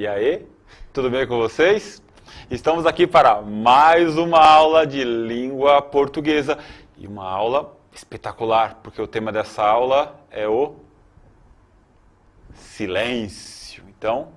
E aí, tudo bem com vocês? Estamos aqui para mais uma aula de língua portuguesa e uma aula espetacular, porque o tema dessa aula é o silêncio. Então,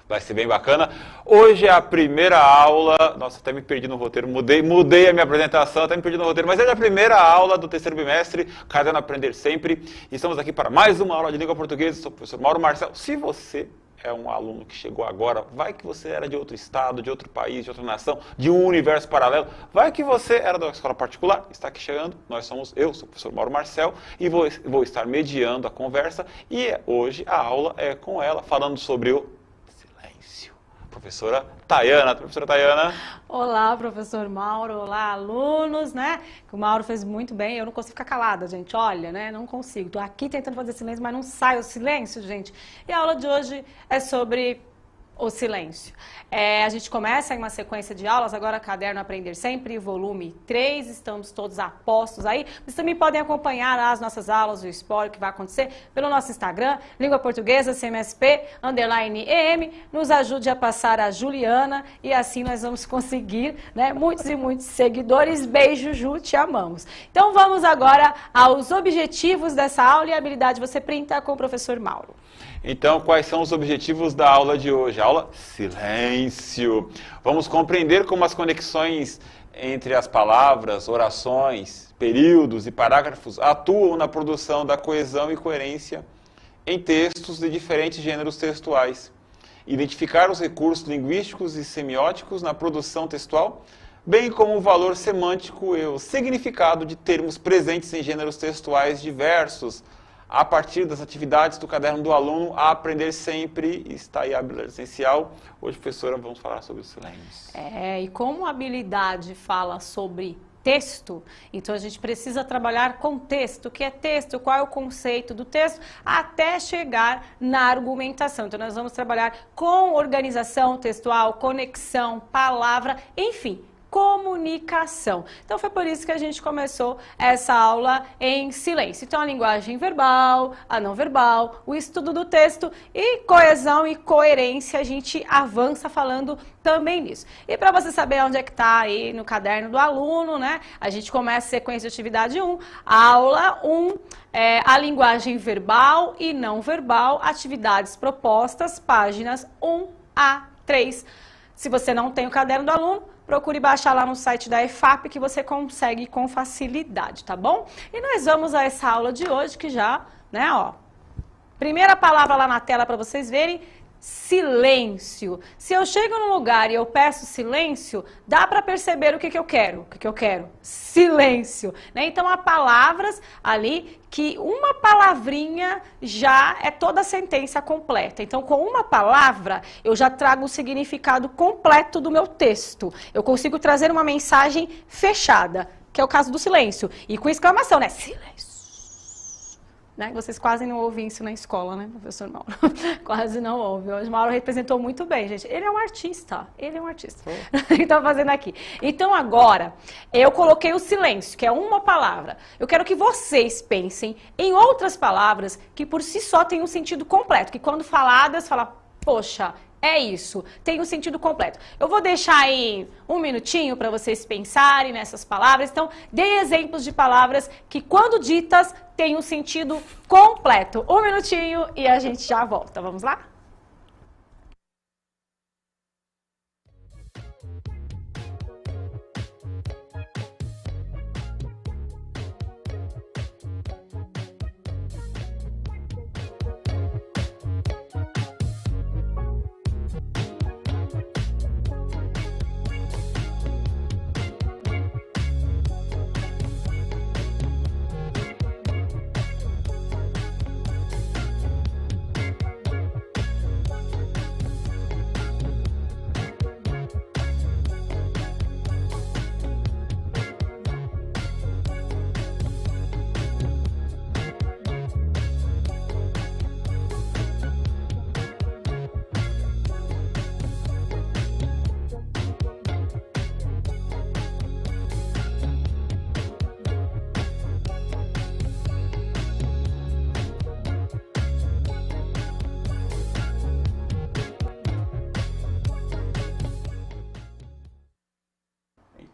vai ser bem bacana. Hoje é a primeira aula, nossa, até me perdi no roteiro, mudei a minha apresentação, até me perdi no roteiro, mas é a primeira aula do terceiro bimestre, Caderno Aprender Sempre. E estamos aqui para mais uma aula de língua portuguesa, sou o professor Mauro Marcel. Se você é um aluno que chegou agora, vai que você era de outro estado, de outro país, de outra nação, de um universo paralelo, vai que você era da escola particular, está aqui chegando, eu sou o professor Mauro Marcel e vou estar mediando a conversa e hoje a aula é com ela, falando sobre o silêncio. Professora Tayana. Olá, professor Mauro. Olá, alunos, né? Que o Mauro fez muito bem. Eu não consigo ficar calada, gente. Olha, né? Não consigo. Tô aqui tentando fazer silêncio, mas não sai o silêncio, gente. E a aula de hoje é sobre o silêncio. A gente começa em uma sequência de aulas, agora Caderno Aprender Sempre, volume 3, estamos todos apostos aí. Vocês também podem acompanhar as nossas aulas, o spoiler que vai acontecer pelo nosso Instagram, Língua Portuguesa, CMSP_EM, nos ajude a passar a Juliana e assim nós vamos conseguir, né, muitos e muitos seguidores. Beijo, Ju, te amamos. Então vamos agora aos objetivos dessa aula e a habilidade você printa com o professor Mauro. Então, quais são os objetivos da aula de hoje? Aula silêncio. Vamos compreender como as conexões entre as palavras, orações, períodos e parágrafos atuam na produção da coesão e coerência em textos de diferentes gêneros textuais. Identificar os recursos linguísticos e semióticos na produção textual, bem como o valor semântico e o significado de termos presentes em gêneros textuais diversos, a partir das atividades do caderno do aluno a aprender sempre. Está aí a habilidade essencial. Hoje, professora, vamos falar sobre o silêncio. E como a habilidade fala sobre texto, então a gente precisa trabalhar com texto. O que é texto? Qual é o conceito do texto? Até chegar na argumentação. Então nós vamos trabalhar com organização textual, conexão, palavra, enfim, comunicação. Então foi por isso que a gente começou essa aula em silêncio. Então a linguagem verbal, a não verbal, o estudo do texto e coesão e coerência, a gente avança falando também nisso. E para você saber onde é que está aí no caderno do aluno, né? A gente começa a sequência de atividade 1, aula 1, a linguagem verbal e não verbal, atividades propostas, páginas 1 a 3. Se você não tem o caderno do aluno, procure baixar lá no site da EFAP que você consegue com facilidade, tá bom? E nós vamos a essa aula de hoje que já, né, ó. Primeira palavra lá na tela para vocês verem, silêncio. Se eu chego num lugar e eu peço silêncio, dá para perceber o que eu quero. O que eu quero? Silêncio, né? Então há palavras ali que uma palavrinha já é toda a sentença completa. Então com uma palavra eu já trago o significado completo do meu texto. Eu consigo trazer uma mensagem fechada, que é o caso do silêncio. E com exclamação, né? Silêncio. Né? Vocês quase não ouvem isso na escola, né, professor Mauro? Quase não ouvem. Hoje o Mauro representou muito bem, gente. Ele é um artista. Ele está fazendo aqui. Então agora, eu coloquei o silêncio, que é uma palavra. Eu quero que vocês pensem em outras palavras que por si só têm um sentido completo. Que quando faladas, fala, poxa, é isso, tem um sentido completo. Eu vou deixar aí um minutinho para vocês pensarem nessas palavras. Então, dei exemplos de palavras que, quando ditas, têm um sentido completo. Um minutinho e a gente já volta. Vamos lá?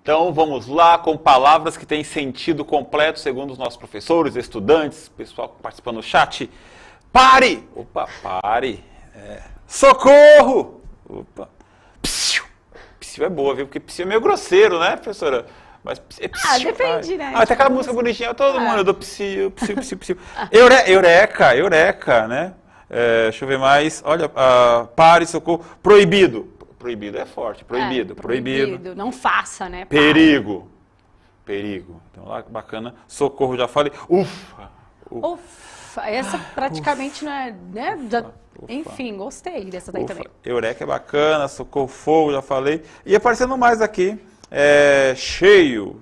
Então vamos lá com palavras que têm sentido completo, segundo os nossos professores, estudantes, pessoal participando no chat. Pare! Opa, pare. Socorro! Opa. Psiu. Psiu é boa, viu? Porque psiu é meio grosseiro, né, professora? Mas é psiu. Depende, né? Tem aquela música bonitinha, todo mundo do psiu, psiu, psiu, psiu. Eureka, eureka, né? Deixa eu ver mais. Olha, pare, socorro. Proibido. Proibido é forte. Proibido. Não faça, né? Perigo. Então lá, bacana. Socorro, já falei. Ufa. Essa praticamente não é, né? Enfim, gostei dessa daí também. Eureka é bacana. Socorro, fogo, já falei. E aparecendo mais aqui. Cheio.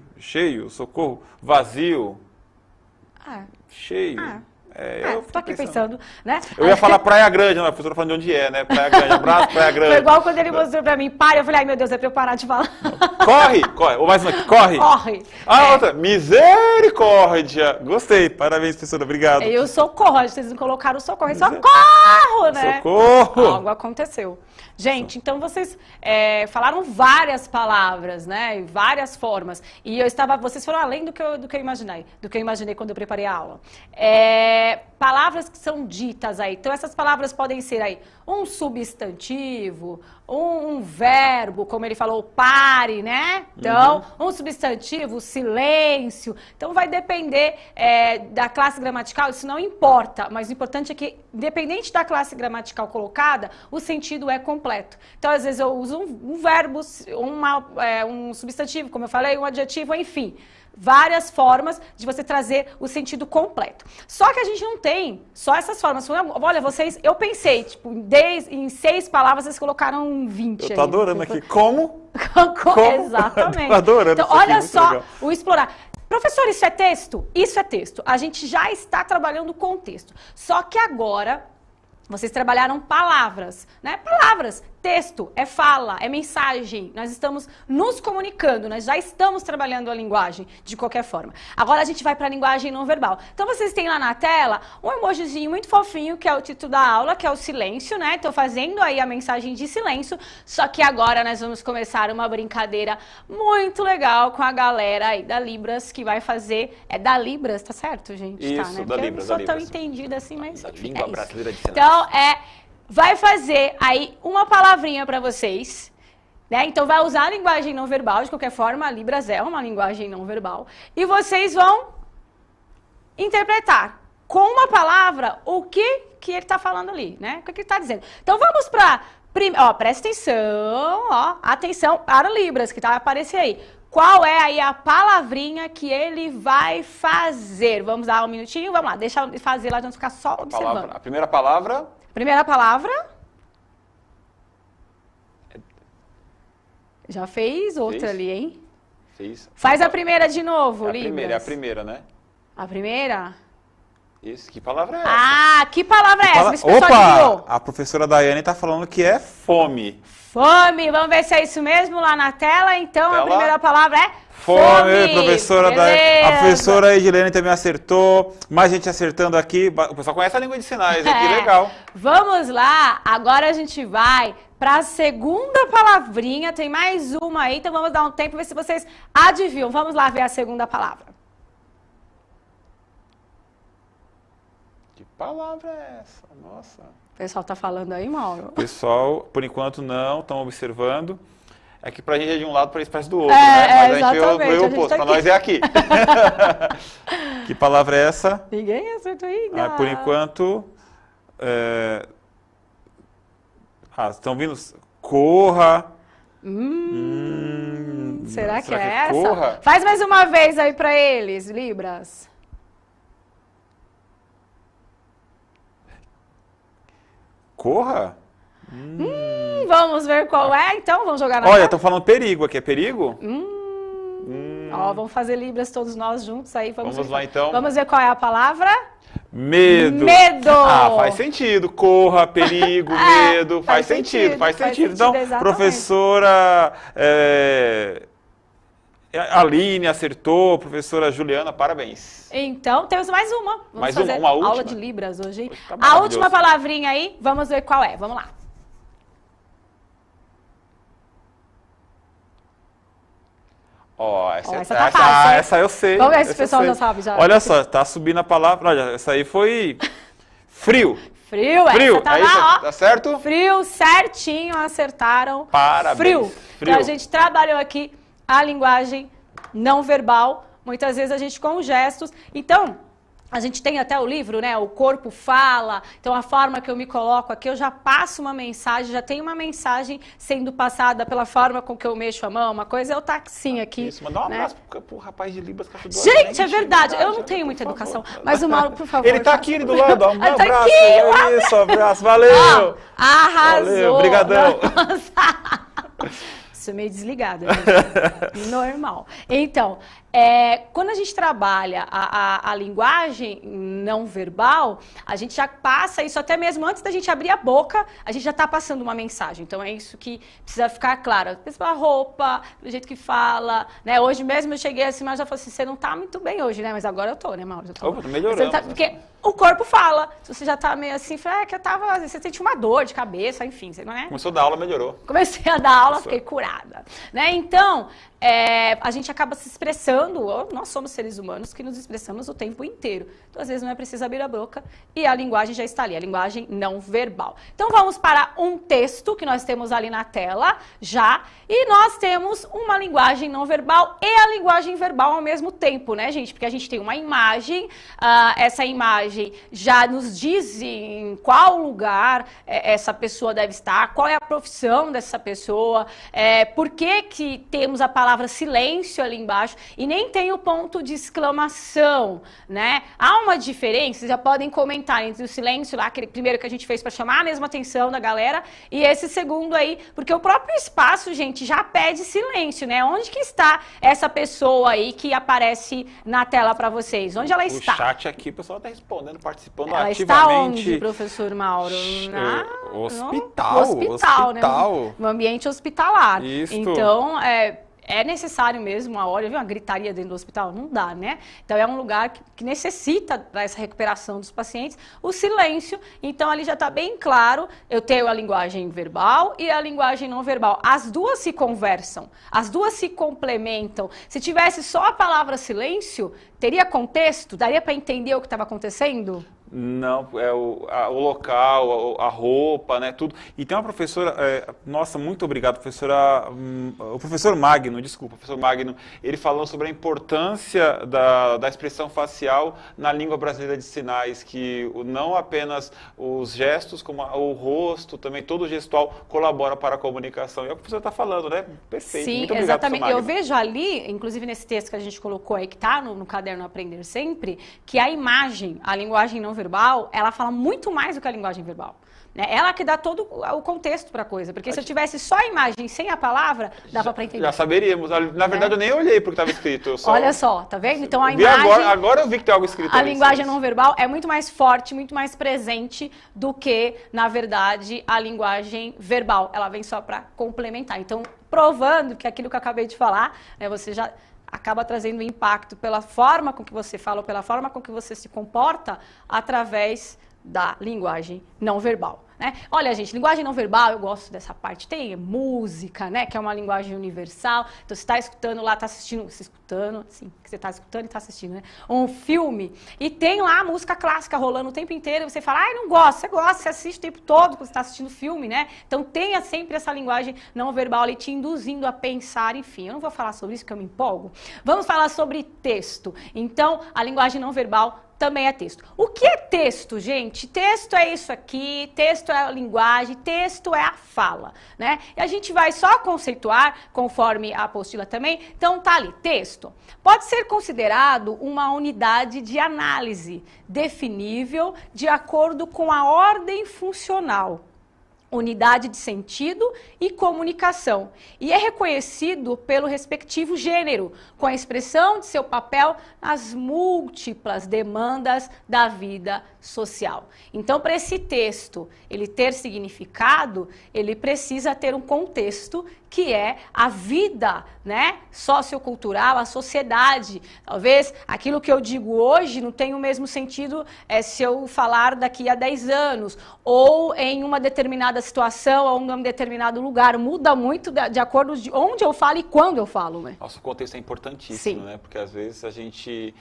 Socorro. Vazio. Cheio. Eu tô aqui pensando, né? Eu ia falar Praia Grande, não, a professora falando de onde é, né? Praia Grande, abraço, Praia Grande. Foi igual quando ele mostrou pra mim, para, eu falei, ai meu Deus, é pra eu parar de falar. Corre! Ou mais uma aqui, corre! Outra, misericórdia! Gostei, parabéns, professora, obrigado. Eu socorro, vocês não colocaram socorro, socorro, né? Socorro! Algo aconteceu. Gente, então vocês falaram várias palavras, né? Várias formas. E vocês foram além do que eu imaginei quando eu preparei a aula. Palavras que são ditas aí. Então, essas palavras podem ser aí um substantivo, um verbo, como ele falou, pare, né? Então, um substantivo, silêncio. Então, vai depender da classe gramatical, isso não importa. Mas o importante é que, independente da classe gramatical colocada, o sentido é completo. Então, às vezes, eu uso um verbo, um substantivo, como eu falei, um adjetivo, enfim. Várias formas de você trazer o sentido completo. Só que a gente não tem só essas formas. Olha, eu pensei, tipo, em 6 palavras, vocês colocaram 20 aí. Eu tô adorando aqui. Como? Exatamente. Tô adorando. Então, olha só o explorar. Professor, isso é texto? Isso é texto. A gente já está trabalhando com texto. Só que agora, vocês trabalharam palavras, né? Palavras. Texto, é fala, é mensagem. Nós estamos nos comunicando, nós já estamos trabalhando a linguagem de qualquer forma. Agora a gente vai para a linguagem não verbal. Então vocês têm lá na tela um emojizinho muito fofinho, que é o título da aula, que é o silêncio, né? Estou fazendo aí a mensagem de silêncio, só que agora nós vamos começar uma brincadeira muito legal com a galera aí da Libras, que vai fazer... É da Libras, tá certo, gente? Isso, tá, né? da Libras. Eu não sou tão entendida assim, mas... Da língua brasileira de sinais. Então, vai fazer aí uma palavrinha para vocês, né? Então vai usar a linguagem não verbal, de qualquer forma, a Libras é uma linguagem não verbal. E vocês vão interpretar com uma palavra o que ele está falando ali, né? O que ele está dizendo. Então vamos para... presta atenção, atenção para o Libras, que vai aparecer aí. Qual é aí a palavrinha que ele vai fazer? Vamos dar um minutinho? Vamos lá, deixa eu fazer lá, vamos ficar só observando. A primeira palavra... Primeira palavra. Já fez outra ali, hein? Fez. Faz a primeira de novo, Libras. É a primeira, né? A primeira? Isso, que palavra é essa? Que palavra é essa? Opa! A professora Daiane está falando que é fome. Fome, vamos ver se é isso mesmo lá na tela. Então, a primeira palavra é fome. Professora Daiane. A professora Edilene também acertou. Mais gente acertando aqui. O pessoal conhece a língua de sinais, que legal. Vamos lá, agora a gente vai para a segunda palavrinha. Tem mais uma aí, então vamos dar um tempo, ver se vocês adivinham. Vamos lá ver a segunda palavra. Que palavra é essa? Nossa. O pessoal tá falando aí, Mauro? Pessoal, por enquanto não, estão observando. É que pra gente é de um lado, para eles parece do outro, né? Mas a gente vê o oposto, pra nós é aqui. Que palavra é essa? Ninguém acertou ainda. Por enquanto... estão vindo... Corra. Será que é essa? Corra? Faz mais uma vez aí pra eles, Libras. Corra? Vamos ver qual é, então? Vamos jogar na Olha, estão falando perigo aqui. É perigo? Vamos fazer Libras todos nós juntos aí. Vamos lá, então. Vamos ver qual é a palavra? Medo. Medo. Faz sentido. Corra, perigo, medo. Faz sentido. Então, exatamente. Professora Aline acertou. Professora Juliana, parabéns. Então, temos mais uma. Vamos fazer uma última? aula de Libras hoje, hein? Tá a última palavrinha aí, vamos ver qual é. Vamos lá. Ó, essa tá fácil, hein? essa eu sei. Vamos ver se o essa eu pessoal sei. já sabe. Já. Olha só, tá subindo a palavra. Olha, essa aí foi frio. Frio, Frio, essa tá isso, lá, ó. tá certo? Frio, certinho, acertaram. Parabéns. Frio. Frio. Então, a gente trabalhou aqui a linguagem não verbal, muitas vezes a gente com gestos. Então, a gente tem até o livro, né? O corpo fala. Então, a forma que eu me coloco aqui, eu já passo uma mensagem, já tem uma mensagem sendo passada pela forma com que eu mexo a mão. Uma coisa é o taxinho aqui. Isso, mandar um né? abraço pro rapaz de Libras que ajudou. Gente, é verdade. Eu não tenho muita educação. Mas o Mauro, por favor. Ele tá aqui do lado, ó. Um Ele tá abraço. aqui, Isso, abraço. Valeu. Arrasou. Valeu, brigadão. Isso é meio desligado, né? Normal. Então, quando a gente trabalha a linguagem não verbal, a gente já passa isso até mesmo antes da gente abrir a boca, a gente já está passando uma mensagem. Então, é isso que precisa ficar claro. A roupa, do jeito que fala, né? Hoje mesmo eu cheguei assim, mas já falei assim, você não está muito bem hoje, né? Mas agora eu tô, né, Mauro? Eu tô. Opa, melhorando. Porque o corpo fala. Se você já tá meio assim, que eu tava, você sente uma dor de cabeça, enfim, você não é? Começou a dar aula, melhorou. Comecei a dar aula, fiquei curada, né? Então, a gente acaba se expressando, nós somos seres humanos que nos expressamos o tempo inteiro. Então, às vezes, não é preciso abrir a boca e a linguagem já está ali, a linguagem não verbal. Então, vamos para um texto que nós temos ali na tela, já, e nós temos uma linguagem não verbal e a linguagem verbal ao mesmo tempo, né, gente? Porque a gente tem uma imagem, essa imagem já nos diz em qual lugar essa pessoa deve estar, qual é a profissão dessa pessoa, por que temos a palavra silêncio ali embaixo e nem tem o ponto de exclamação, né? Há uma diferença, vocês já podem comentar entre o silêncio lá, aquele primeiro que a gente fez para chamar a mesma atenção da galera, e esse segundo aí, porque o próprio espaço, gente, já pede silêncio, né? Onde que está essa pessoa aí que aparece na tela para vocês? Onde ela está? O chat aqui, o pessoal está respondendo, participando ela ativamente. Está onde, professor Mauro? Hospital. No hospital, né? No ambiente hospitalar. Isso. Então, é necessário mesmo uma hora, uma gritaria dentro do hospital? Não dá, né? Então, é um lugar que necessita dessa recuperação dos pacientes, o silêncio. Então, ali já está bem claro, eu tenho a linguagem verbal e a linguagem não verbal. As duas se conversam, as duas se complementam. Se tivesse só a palavra silêncio, teria contexto? Daria para entender o que estava acontecendo? Não, o local, a roupa, né, tudo. E tem uma professora, nossa, muito obrigado, professora, o professor Magno, desculpa, professor Magno, ele falando sobre a importância da expressão facial na língua brasileira de sinais, que não apenas os gestos, como o rosto, também todo o gestual colabora para a comunicação. E é o que o professor está falando, né? Perfeito. Sim, muito obrigado, exatamente. Eu vejo ali, inclusive nesse texto que a gente colocou aí, que está no caderno Aprender Sempre, que a imagem, a linguagem não verbal, ela fala muito mais do que a linguagem verbal. Né? Ela que dá todo o contexto para a coisa. Porque se eu tivesse só a imagem sem a palavra, dava para entender. Já saberíamos. Na verdade, eu nem olhei porque estava escrito. Olha só, tá vendo? Então a imagem... Agora eu vi que tem algo escrito. A linguagem não verbal é muito mais forte, muito mais presente do que, na verdade, a linguagem verbal. Ela vem só para complementar. Então, provando que aquilo que eu acabei de falar, né, você já acaba trazendo impacto pela forma com que você fala, ou pela forma com que você se comporta, através da linguagem não verbal. Né? Olha, gente, linguagem não verbal, eu gosto dessa parte. Tem música, né, que é uma linguagem universal. Então, você está escutando lá, está assistindo, se escutando, assim, que você está escutando e está assistindo, né? Um filme, e tem lá a música clássica rolando o tempo inteiro, e você fala, ai, não gosto, você gosta, você assiste o tempo todo quando você está assistindo filme, né? Então, tenha sempre essa linguagem não verbal ali te induzindo a pensar, enfim. Eu não vou falar sobre isso, porque eu me empolgo. Vamos falar sobre texto. Então, a linguagem não verbal também é texto. O que é texto, gente? Texto é isso aqui, texto é a linguagem, texto é a fala, né? E a gente vai só conceituar, conforme a apostila também. Então, tá ali, texto. Pode ser considerado uma unidade de análise, definível de acordo com a ordem funcional, unidade de sentido e comunicação, e é reconhecido pelo respectivo gênero, com a expressão de seu papel nas múltiplas demandas da vida social. Então, para esse texto ele ter significado, ele precisa ter um contexto que é a vida, né, sociocultural, a sociedade. Talvez aquilo que eu digo hoje não tenha o mesmo sentido se eu falar daqui a 10 anos, ou em uma determinada situação, ou em um determinado lugar. Muda muito de acordo de onde eu falo e quando eu falo, né? Nosso contexto é importantíssimo, Sim. né? Porque às vezes a gente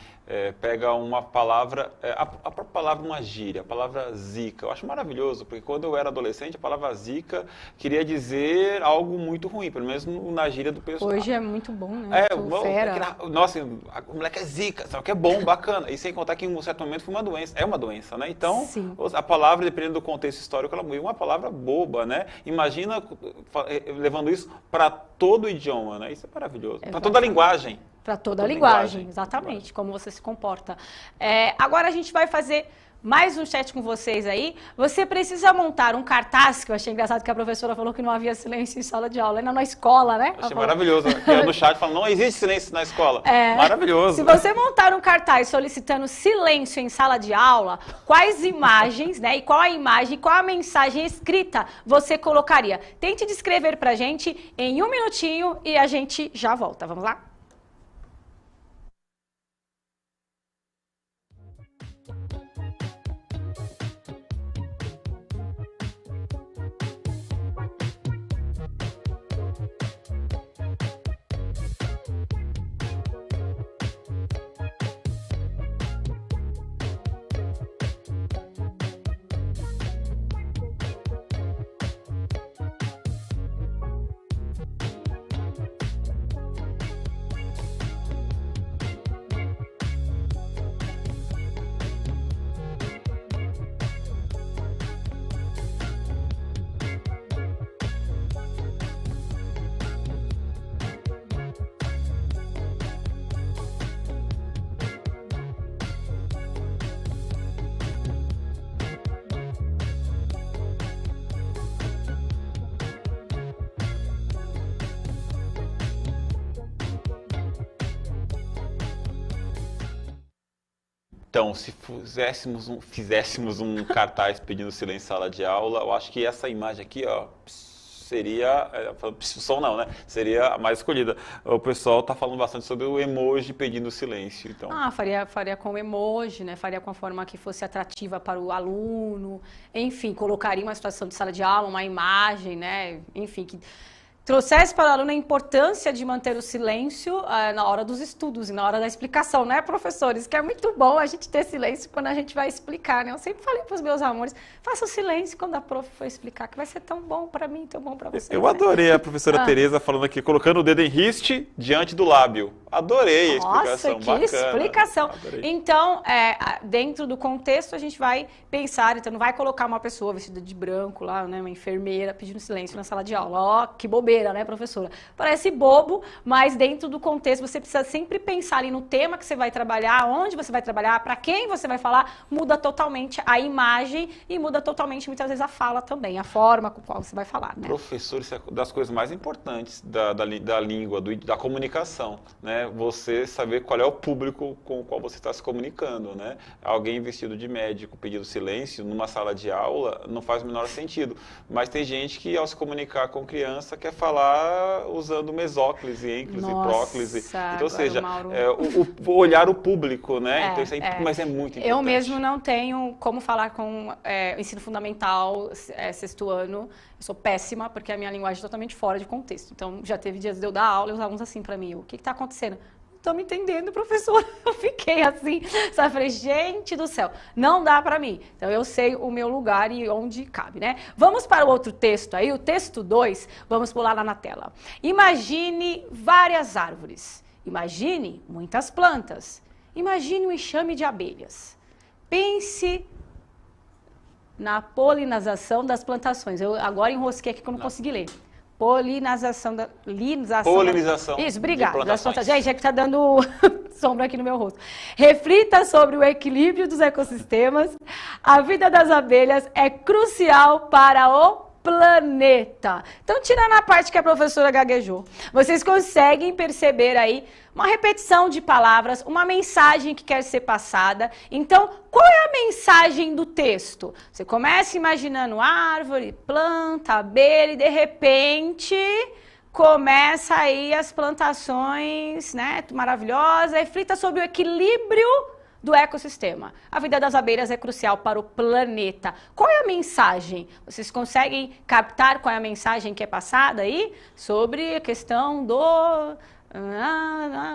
pega uma palavra, a própria palavra, uma gíria, a palavra zica. Eu acho maravilhoso, porque quando eu era adolescente, a palavra zica queria dizer algo muito ruim, pelo menos na gíria do pessoal. Hoje é muito bom, né? Fera. Nossa, o moleque é zica, só que é bom, bacana. E sem contar que em um certo momento foi uma doença, é uma doença, né? Então, Sim. a palavra, dependendo do contexto histórico, ela é uma palavra boba, né? Imagina levando isso para todo o idioma, né? Isso é maravilhoso. Para toda a linguagem. Para toda a linguagem, exatamente, como você se comporta. Agora a gente vai fazer mais um chat com vocês aí. Você precisa montar um cartaz, que eu achei engraçado que a professora falou que não havia silêncio em sala de aula, ainda na escola, né? Achei maravilhoso. Eu no chat falando, não existe silêncio na escola. Maravilhoso. Se você montar um cartaz solicitando silêncio em sala de aula, quais imagens, né? E qual a imagem, qual a mensagem escrita você colocaria? Tente descrever pra gente em 1 minutinho e a gente já volta. Vamos lá? Então, se fizéssemos um cartaz pedindo silêncio em sala de aula, eu acho que essa imagem aqui, ó, seria, som não, né? Seria a mais escolhida. O pessoal está falando bastante sobre o emoji pedindo silêncio. Então. Faria com emoji, né? Faria com a forma que fosse atrativa para o aluno. Enfim, colocaria uma situação de sala de aula, uma imagem, né? Enfim, que trouxesse para o aluno a importância de manter o silêncio na hora dos estudos e na hora da explicação, né, professores? Que é muito bom a gente ter silêncio quando a gente vai explicar, né? Eu sempre falei para os meus amores, faça o silêncio quando a prof for explicar, que vai ser tão bom para mim, tão bom para vocês. Eu adorei a professora Tereza falando aqui, colocando o dedo em riste diante do lábio. Adorei a explicação, que bacana. Explicação. Adorei. Então, dentro do contexto, a gente vai pensar, então não vai colocar uma pessoa vestida de branco lá, né, uma enfermeira pedindo silêncio na sala de aula. Ó, que bobeira, né, professora? Parece bobo, mas dentro do contexto você precisa sempre pensar ali no tema que você vai trabalhar, onde você vai trabalhar, para quem você vai falar, muda totalmente a imagem e muda totalmente, muitas vezes, a fala também, a forma com qual você vai falar, né? Professor, isso é das coisas mais importantes da língua, da comunicação, né? Você saber qual é o público com o qual você está se comunicando, né? Alguém vestido de médico pedindo silêncio numa sala de aula não faz o menor sentido, mas tem gente que ao se comunicar com criança quer falar usando mesóclise, ênclise, próclise. Então, ou seja, olhar o público, né? Então, isso mas é muito importante. Eu mesmo não tenho como falar com o ensino fundamental, sexto ano. Eu sou péssima, porque a minha linguagem é totalmente fora de contexto. Então, já teve dias de eu dar aula e os alunos assim para mim, o que está acontecendo? Não estou me entendendo, professora. Eu fiquei assim, sabe? Falei, gente do céu, não dá para mim. Então, eu sei o meu lugar e onde cabe, né? Vamos para o outro texto aí, o texto 2, vamos pular lá na tela. Imagine várias árvores. Imagine muitas plantas. Imagine um enxame de abelhas. Pense na polinização das plantações. Eu agora enrosquei aqui que eu não consegui ler. Polinização. Isso, obrigada. Gente, é que está dando sombra aqui no meu rosto. Reflita sobre o equilíbrio dos ecossistemas. A vida das abelhas é crucial para o planeta. Então, tirando a parte que a professora gaguejou, vocês conseguem perceber aí uma repetição de palavras, uma mensagem que quer ser passada. Então, qual é a mensagem do texto? Você começa imaginando árvore, planta, abelha e, de repente, começa aí as plantações, né, maravilhosa, reflita sobre o equilíbrio do ecossistema. A vida das abelhas é crucial para o planeta. Qual é a mensagem? Vocês conseguem captar qual é a mensagem que é passada aí? Sobre a questão do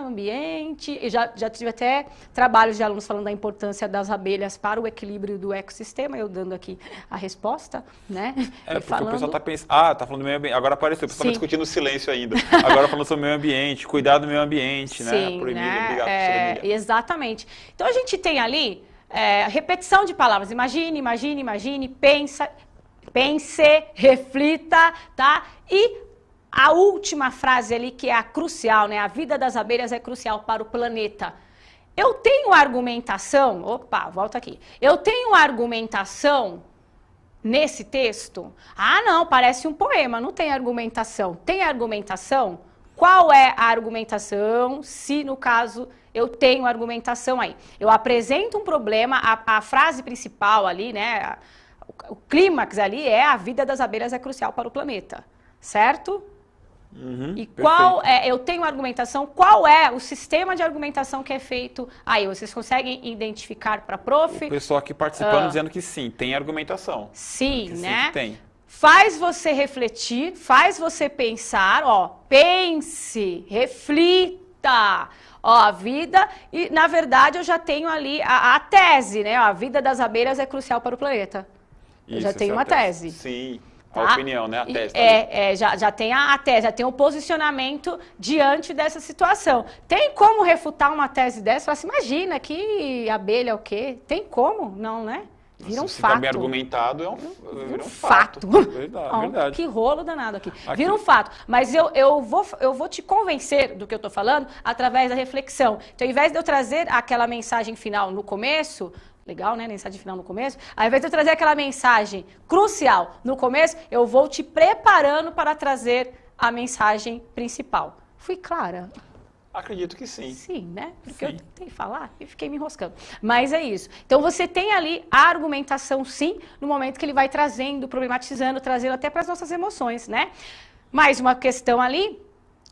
ambiente. Eu já tive até trabalhos de alunos falando da importância das abelhas para o equilíbrio do ecossistema, eu dando aqui a resposta, né? Porque falando... o pessoal está pensando, tá falando do meio ambiente, agora apareceu, o pessoal está discutindo o silêncio ainda. Agora falando sobre o meio ambiente, cuidar do meio ambiente, sim, né? Proibir, exatamente. Então a gente tem ali repetição de palavras, imagine, pense, reflita, tá? E a última frase ali que é a crucial, né? A vida das abelhas é crucial para o planeta. Eu tenho argumentação, volta aqui. Eu tenho argumentação nesse texto? Ah, não, parece um poema, não tem argumentação. Tem argumentação? Qual é a argumentação? Se, no caso, eu tenho argumentação aí. Eu apresento um problema, a frase principal ali, né? O clímax ali é a vida das abelhas é crucial para o planeta, certo? E qual eu tenho argumentação, qual é o sistema de argumentação que é feito aí? Vocês conseguem identificar para prof? O pessoal aqui participando dizendo que sim, tem argumentação. Sim, né? Tem. Faz você refletir, faz você pensar, pense, reflita, a vida, e na verdade eu já tenho ali a tese, né? A vida das abelhas é crucial para o planeta. Eu já tenho uma tese. Sim. Tá? A opinião, né? A tese. Já tem a tese, já tem o posicionamento diante dessa situação. Tem como refutar uma tese dessa? Você imagina que abelha o quê? Tem como? Não, né? Vira um Se fato. está bem argumentado, vira um fato. Verdade. Que rolo danado aqui. Vira um fato. Mas eu vou te convencer do que eu estou falando através da reflexão. Então, ao invés de eu trazer aquela mensagem final no começo... Legal, né? Mensagem final no começo. Ao invés de eu trazer aquela mensagem crucial no começo, eu vou te preparando para trazer a mensagem principal. Fui clara? Acredito que sim. Sim, né? Porque eu tentei falar e fiquei me enroscando. Mas é isso. Então você tem ali a argumentação, sim, no momento que ele vai trazendo, problematizando, trazendo até para as nossas emoções, né? Mais uma questão ali.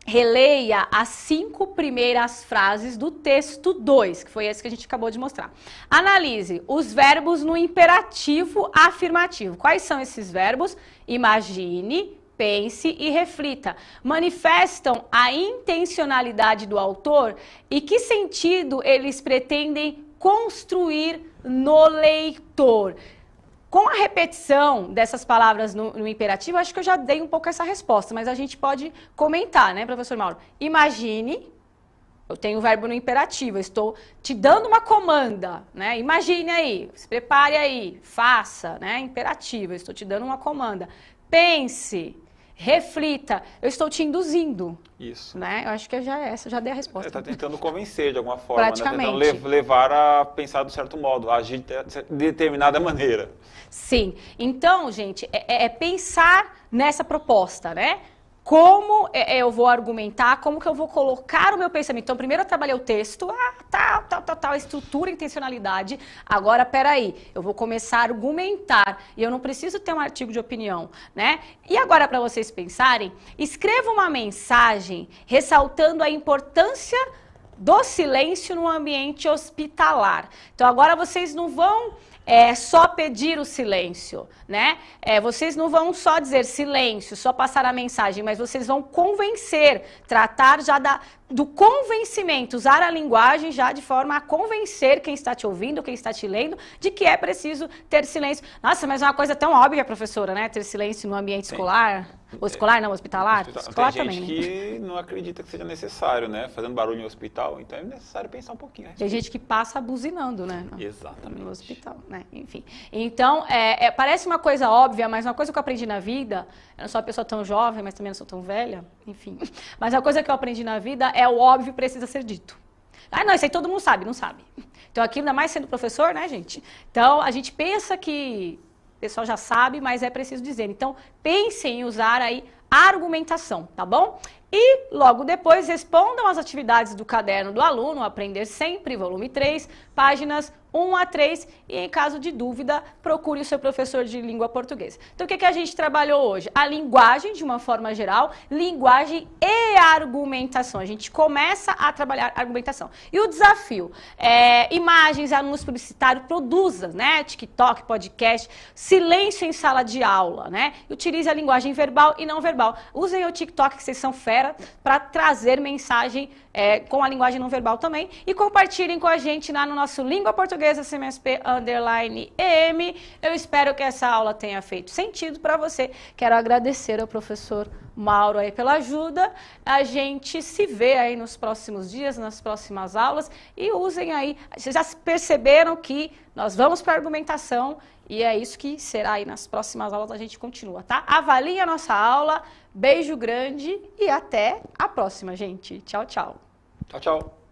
Releia as 5 primeiras frases do texto 2, que foi esse que a gente acabou de mostrar. Analise os verbos no imperativo afirmativo. Quais são esses verbos? Imagine, pense e reflita. Manifestam a intencionalidade do autor e que sentido eles pretendem construir no leitor. Com a repetição dessas palavras no imperativo, acho que eu já dei um pouco essa resposta, mas a gente pode comentar, né, professor Mauro? Imagine, eu tenho o verbo no imperativo, eu estou te dando uma comanda, né? Imagine aí, se prepare aí, faça, né? Imperativo, eu estou te dando uma comanda. Pense, reflita, eu estou te induzindo. Isso. Né? Eu acho que já dei a resposta. Está tentando convencer de alguma forma, praticamente. Né? Tentando levar a pensar de certo modo, a agir de determinada maneira. Sim. Então, gente, é pensar nessa proposta, né? Como eu vou argumentar, como que eu vou colocar o meu pensamento. Então, primeiro eu trabalhei o texto, tal, estrutura, intencionalidade. Agora, peraí, eu vou começar a argumentar. E eu não preciso ter um artigo de opinião, né? E agora, para vocês pensarem, escreva uma mensagem ressaltando a importância do silêncio no ambiente hospitalar. Então, agora vocês não vão... só pedir o silêncio, né? Vocês não vão só dizer silêncio, só passar a mensagem, mas vocês vão convencer, tratar já do convencimento, usar a linguagem já de forma a convencer quem está te ouvindo, quem está te lendo, de que é preciso ter silêncio. Nossa, mas é uma coisa tão óbvia, professora, né? Ter silêncio no ambiente escolar. Ou escolar, não, hospitalar? Escolar tem também, gente que não acredita que seja necessário, né? Fazendo barulho em hospital, então é necessário pensar um pouquinho. Tem gente que passa buzinando, né? Exatamente. No hospital, né? Enfim. Então, parece uma coisa óbvia, mas uma coisa que eu aprendi na vida, eu não sou uma pessoa tão jovem, mas também não sou tão velha, enfim. Mas uma coisa que eu aprendi na vida é o óbvio precisa ser dito. Ah, não, isso aí todo mundo sabe, não sabe. Então, aqui, ainda mais sendo professor, né, gente? Então, a gente pensa que o pessoal já sabe, mas é preciso dizer. Então, pensem em usar aí a argumentação, tá bom? E logo depois respondam as atividades do caderno do aluno, Aprender Sempre, volume 3, páginas 1 a 3 e, em caso de dúvida, procure o seu professor de língua portuguesa. Então, o que a gente trabalhou hoje? A linguagem, de uma forma geral, linguagem e argumentação. A gente começa a trabalhar argumentação. E o desafio? Imagens, anúncios publicitários, produza, né? TikTok, podcast, silêncio em sala de aula, né? Utilize a linguagem verbal e não verbal. Usem o TikTok, que vocês são fera, para trazer mensagem com a linguagem não verbal também. E compartilhem com a gente lá no nosso Língua Portuguesa CMSP_EM. Eu espero que essa aula tenha feito sentido para você. Quero agradecer ao professor Mauro aí pela ajuda. A gente se vê aí nos próximos dias, nas próximas aulas. E usem aí. Vocês já perceberam que nós vamos para a argumentação. E é isso que será aí nas próximas aulas, a gente continua, tá? Avalie a nossa aula. Beijo grande e até a próxima, gente. Tchau, tchau. Tchau, tchau.